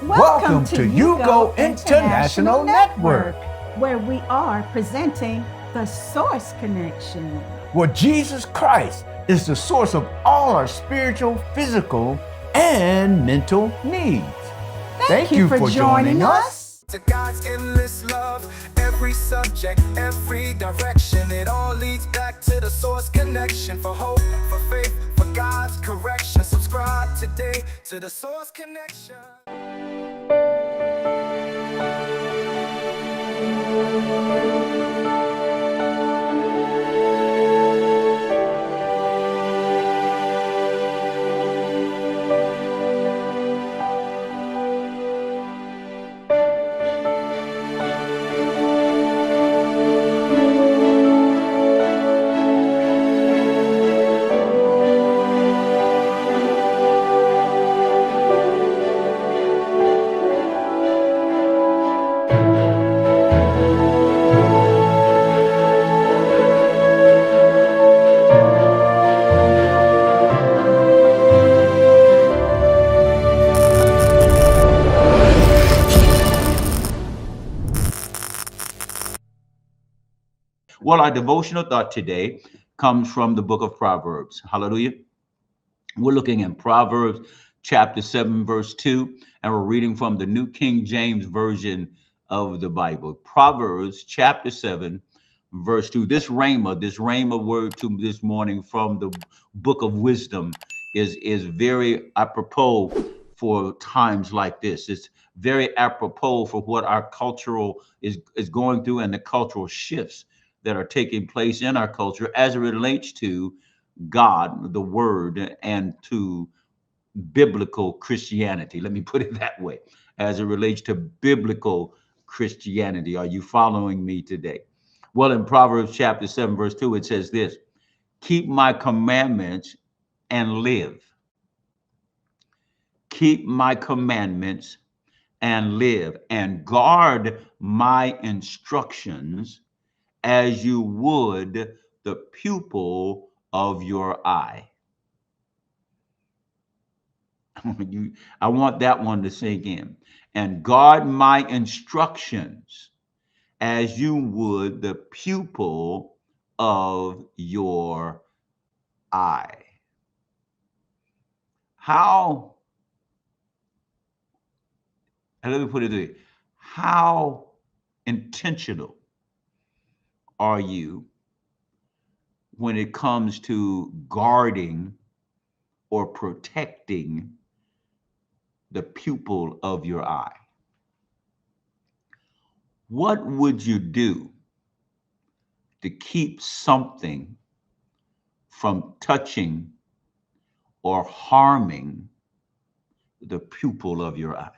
Welcome to Yugo International Network, where we are presenting the Source Connection, where Jesus Christ is the source of all our spiritual, physical, and mental needs. Thank you for joining us. To God's endless love, every subject, every direction, it all leads back to the Source Connection. For hope, for faith, for God's correction. Subscribe today to the Source Connection. Well, our devotional thought today comes from the book of Proverbs. Hallelujah. We're looking at Proverbs chapter 7, verse 2, and we're reading from the New King James Version of the Bible. Proverbs chapter 7, verse 2. This rhema word to this morning from the book of wisdom is very apropos for times like this. It's very apropos for what our cultural is going through and the cultural shifts that are taking place in our culture as it relates to God, the Word, and to biblical Christianity. Let me put it that way, as it relates to biblical Christianity. Are you following me today? Well, in Proverbs chapter 7, verse 2, it says this: keep my commandments and live. Keep my commandments and live, and guard my instructions as you would the pupil of your eye. I want that one to sink in. And guard my instructions as you would the pupil of your eye. How, and let me put it this way, how intentional are you when it comes to guarding or protecting the pupil of your eye? What would you do to keep something from touching or harming the pupil of your eye?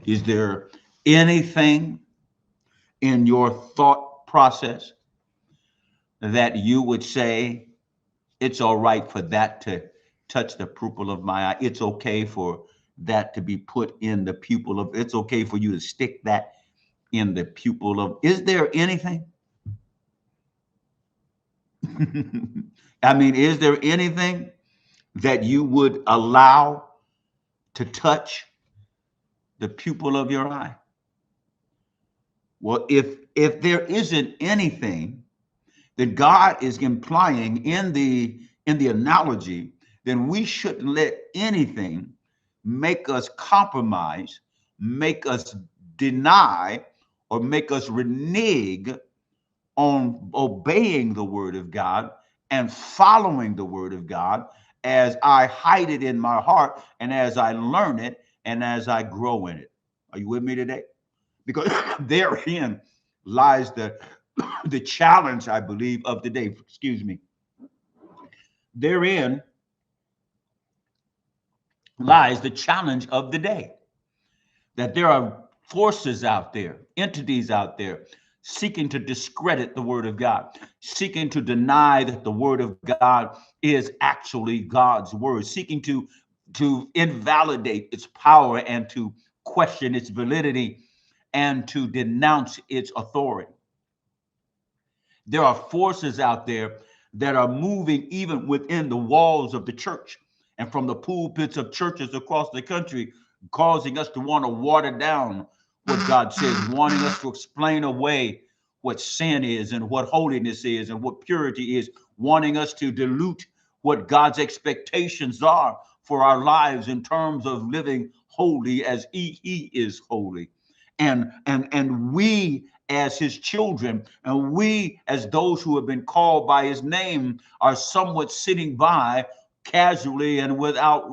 Is there anything in your thought process that you would say it's all right for that to touch the pupil of my eye? It's okay for that to be put in the pupil of, it's okay for you to stick that in the pupil of, is there anything? I mean, is there anything that you would allow to touch the pupil of your eye? Well, if there isn't anything that God is implying in the analogy, then we shouldn't let anything make us compromise, make us deny, or make us renege on obeying the word of God and following the word of God as I hide it in my heart and as I learn it and as I grow in it. Are you with me today? Because therein lies the challenge, I believe, of the day. Excuse me. Therein lies the challenge of the day. That there are forces out there, entities out there, seeking to discredit the word of God, seeking to deny that the word of God is actually God's word, seeking to invalidate its power and to question its validity and to denounce its authority. There are forces out there that are moving even within the walls of the church and from the pulpits of churches across the country. causing us to want to water down what God says, wanting us to explain away what sin is and what holiness is and what purity is, wanting us to dilute what God's expectations are for our lives in terms of living holy as he is holy. And we as his children, and we as those who have been called by his name, are somewhat sitting by casually and without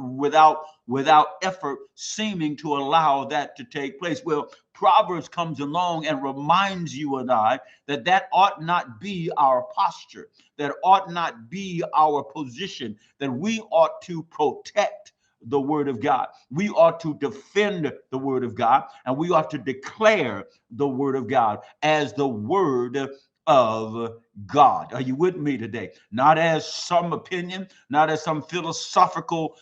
effort, seeming to allow that to take place. Well, Proverbs comes along and reminds you and I that that ought not be our posture, that ought not be our position, that we ought to protect the word of God. We ought to defend the word of God, and we ought to declare the word of God as the word of God. Are you with me today? Not as some opinion, not as some philosophical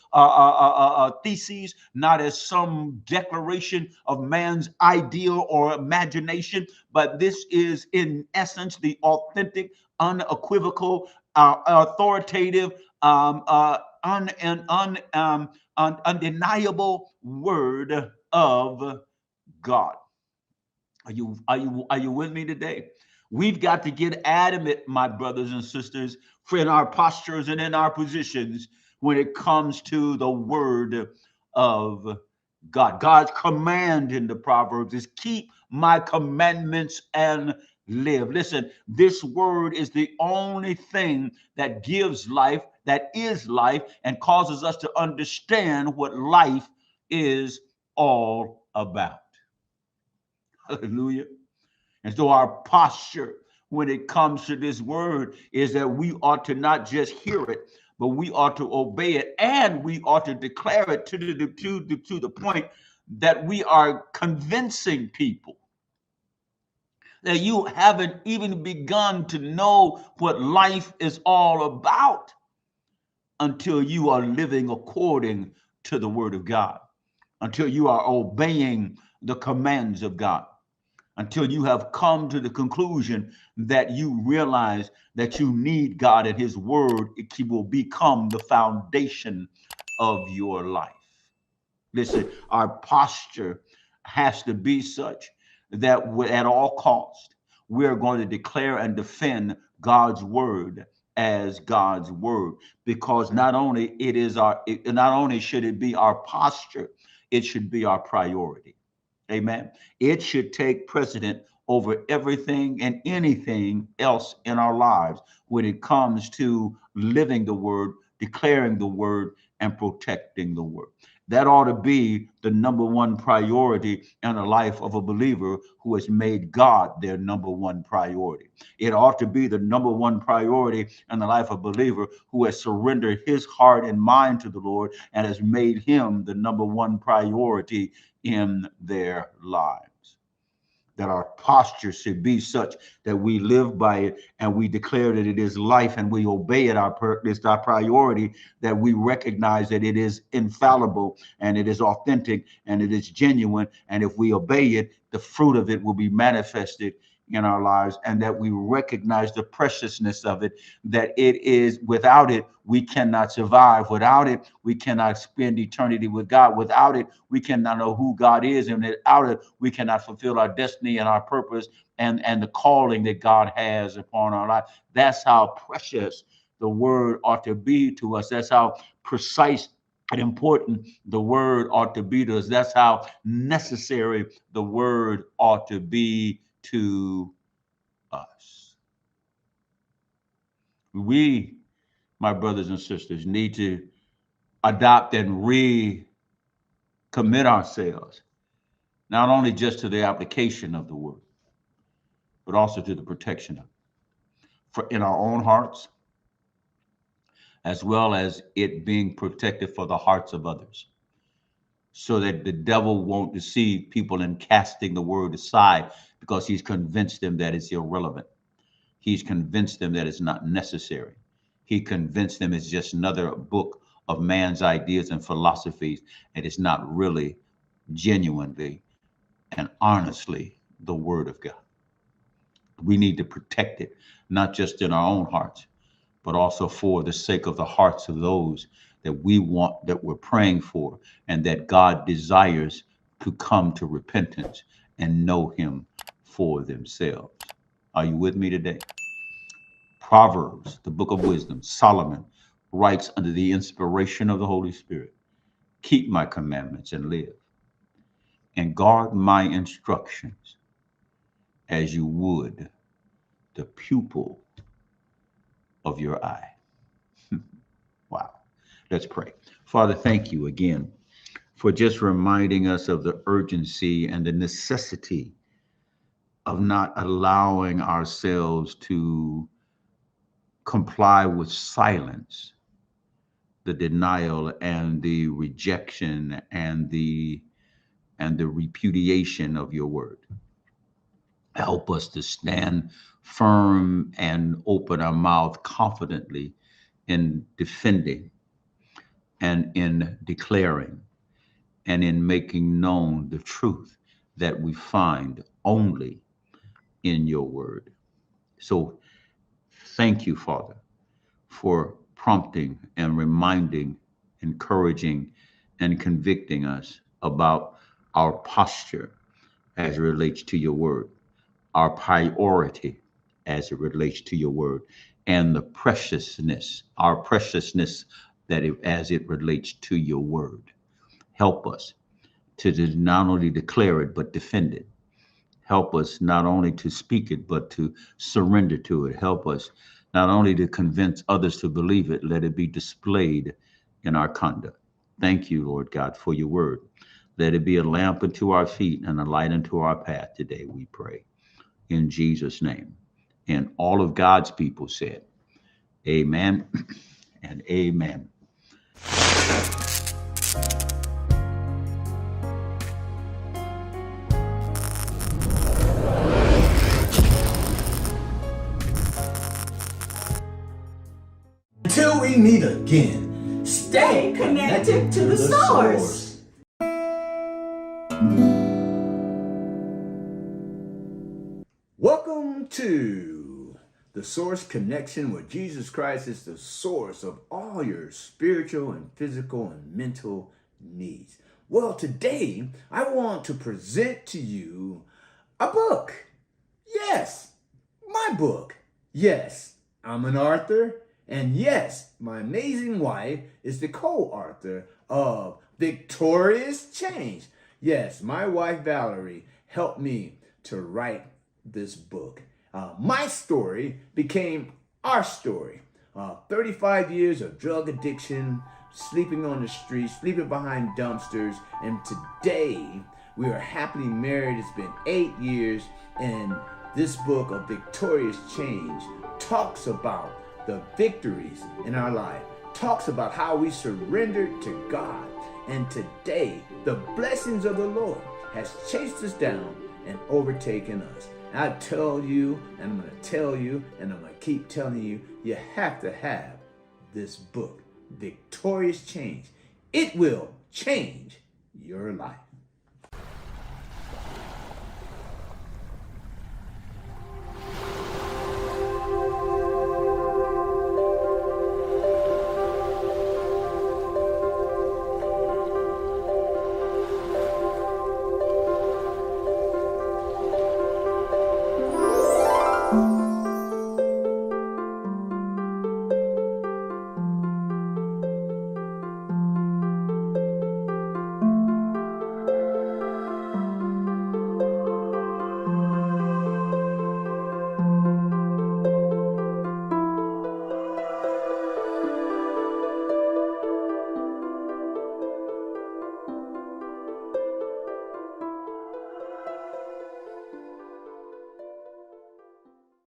theses, not as some declaration of man's ideal or imagination, but this is in essence the authentic, unequivocal, authoritative, undeniable word of God. Are you with me today? We've got to get adamant, my brothers and sisters, for in our postures and in our positions when it comes to the word of God. God's command in the Proverbs is keep my commandments and live. Listen, this word is the only thing that gives life, that is life, and causes us to understand what life is all about. Hallelujah. And so our posture when it comes to this word is that we ought to not just hear it, but we ought to obey it, and we ought to declare it to the point that we are convincing people that you haven't even begun to know what life is all about until you are living according to the word of God, until you are obeying the commands of God, until you have come to the conclusion that you realize that you need God and his word. It will become the foundation of your life. Listen, our posture has to be such that at all costs, we're going to declare and defend God's word as God's word, because not only should it be our posture, it should be our priority. Amen. It should take precedent over everything and anything else in our lives when it comes to living the word, declaring the word, and protecting the word. That ought to be the number one priority in the life of a believer who has made God their number one priority. It ought to be the number one priority in the life of a believer who has surrendered his heart and mind to the Lord and has made him the number one priority in their lives. That our posture should be such that we live by it and we declare that it is life and we obey it. It's our priority, that we recognize that it is infallible and it is authentic and it is genuine. And if we obey it, the fruit of it will be manifested in our lives, and that we recognize the preciousness of it, that it is, without it, we cannot survive. Without it, we cannot spend eternity with God. Without it, we cannot know who God is. And without it, we cannot fulfill our destiny and our purpose and the calling that God has upon our life. That's how precious the word ought to be to us. That's how precise and important the word ought to be to us. That's how necessary the word ought to be to us. We, my brothers and sisters, need to adopt and recommit ourselves, not only just to the application of the word, but also to the protection of it, for in our own hearts, as well as it being protected for the hearts of others, so that the devil won't deceive people in casting the word aside, because he's convinced them that it's irrelevant. He's convinced them that it's not necessary. He convinced them it's just another book of man's ideas and philosophies, and it's not really genuinely and honestly the word of God. We need to protect it, not just in our own hearts, but also for the sake of the hearts of those that we want, that we're praying for, and that God desires to come to repentance and know him for themselves. Are you with me today? Proverbs, the book of wisdom, Solomon writes under the inspiration of the Holy Spirit, keep my commandments and live, and guard my instructions as you would the pupil of your eye. Wow. Let's pray. Father, thank you again for just reminding us of the urgency and the necessity of not allowing ourselves to comply with silence, the denial and the rejection and the repudiation of your word. Help us to stand firm and open our mouth confidently in defending and in declaring and in making known the truth that we find only in your word. So thank you, Father, for prompting and reminding, encouraging, and convicting us about our posture as it relates to your word, our priority as it relates to your word, and the preciousness, our preciousness as it relates to your word. Help us to not only declare it, but defend it. Help us not only to speak it, but to surrender to it. Help us not only to convince others to believe it, let it be displayed in our conduct. Thank you, Lord God, for your word. Let it be a lamp unto our feet and a light unto our path today, we pray. In Jesus' name. And all of God's people said, amen and amen. Until we meet again, Stay connected to the source. Welcome to the Source Connection, where Jesus Christ is the source of all your spiritual and physical and mental needs. Well, today I want to present to you a book. Yes, my book. Yes, I'm an author. And yes, my amazing wife is the co-author of Victorious Change. Yes, my wife Valerie helped me to write this book. My story became our story. 35 years of drug addiction, sleeping on the streets, sleeping behind dumpsters, and today we are happily married. It's been 8 years, and this book of Victorious Change talks about the victories in our life, talks about how we surrendered to God, and today the blessings of the Lord has chased us down and overtaken us. And I tell you, and I'm going to tell you, and I'm going to keep telling you, you have to have this book, Victorious Change. It will change your life.